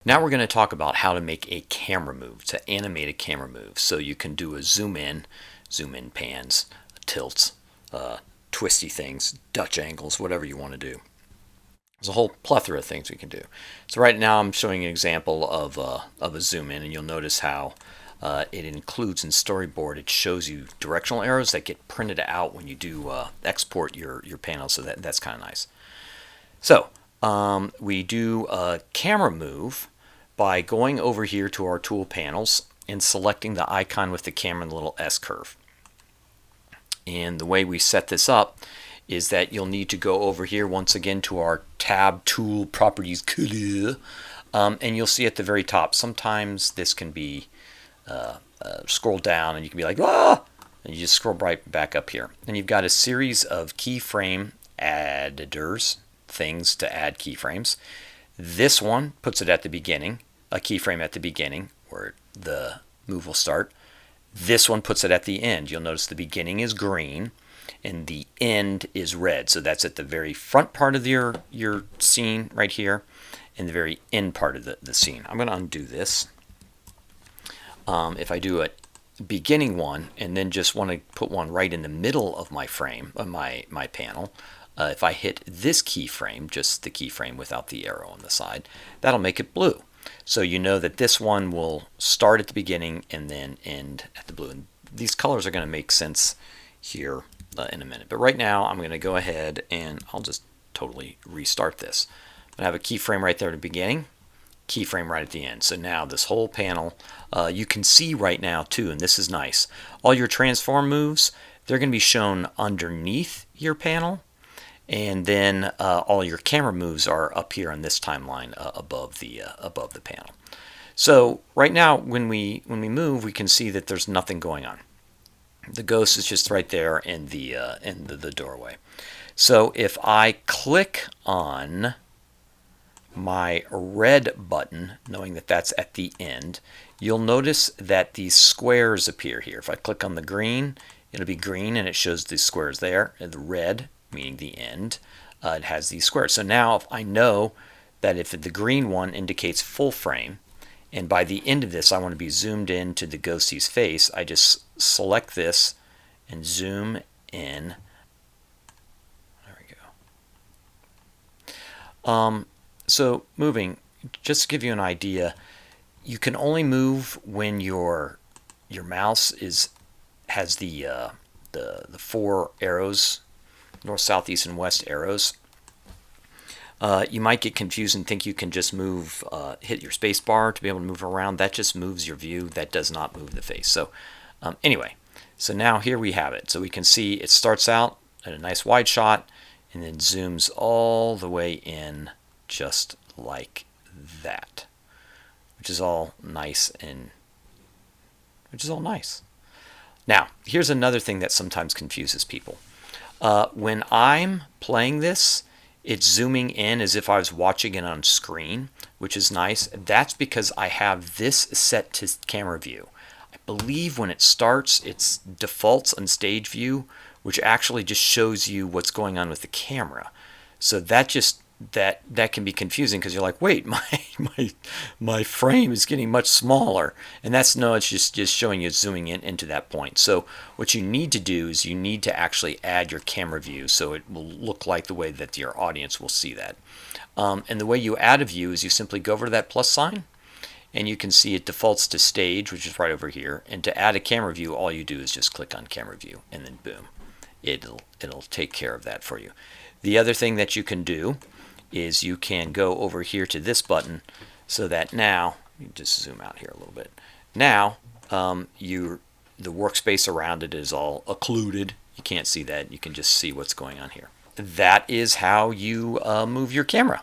Now we're going to talk about how to make a camera move, to animate a camera move. So you can do a zoom in pans, tilts, twisty things, Dutch angles, whatever you want to do. There's a whole plethora of things we can do. So right now I'm showing an example of a zoom in, and you'll notice how it includes in Storyboard, it shows you directional arrows that get printed out when you do export your panel, so that's kind of nice. So we do a camera move by going over here to our tool panels and selecting the icon with the camera and the little S curve. And the way we set this up is that you'll need to go over here once again to our tab tool properties, and you'll see at the very top, sometimes this can be scroll down and you can be like, ah! And you just scroll right back up here. And you've got a series of keyframe adders, things to add keyframes. This one puts it at the beginning, a keyframe at the beginning where the move will start. This one puts it at the end. You'll notice the beginning is green and the end is red. So that's at the very front part of your scene right here and the very end part of the scene. I'm going to undo this. If I do a beginning one and then just want to put one right in the middle of my frame, my panel, if I hit this keyframe, just the keyframe without the arrow on the side, that'll make it blue. So you know that this one will start at the beginning and then end at the blue. And these colors are going to make sense here in a minute. But right now I'm going to go ahead and I'll just totally restart this. I have a keyframe right there at the beginning, keyframe right at the end. So now this whole panel, you can see right now too, and this is nice. All your transform moves, they're going to be shown underneath your panel. And then all your camera moves are up here on this timeline above the panel. So right now, when we move, we can see that there's nothing going on. The ghost is just right there in the doorway. So if I click on my red button, knowing that that's at the end, you'll notice that these squares appear here. If I click on the green, it'll be green and it shows these squares there. And the red, meaning the end, it has these squares. So now if I know that if the green one indicates full frame, and by the end of this I want to be zoomed in to the ghostie's face, I just select this and zoom in. There we go. So moving, just to give you an idea, you can only move when your mouse has the four arrows, north, south, east, and west arrows. You might get confused and think you can just move, hit your space bar to be able to move around. That just moves your view. That does not move the face. So anyway, so now here we have it. So we can see it starts out at a nice wide shot and then zooms all the way in just like that, which is all nice Now, here's another thing that sometimes confuses people. When I'm playing this, it's zooming in as if I was watching it on screen, which is nice. That's because I have this set to camera view. I believe when it starts, it defaults on stage view, which actually just shows you what's going on with the camera. So that can be confusing because you're like, wait, my frame is getting much smaller, and it's just showing you zooming in into that point. So what you need to do is you need to actually add your camera view so it will look like the way that your audience will see that. And the way you add a view is you simply go over to that plus sign, and you can see it defaults to stage, which is right over here. And to add a camera view, all you do is just click on camera view, and then boom, it'll take care of that for you. The other thing that you can do is you can go over here to this button so that now, you just zoom out here a little bit. Now, the workspace around it is all occluded. You can't see that. You can just see what's going on here. That is how you move your camera.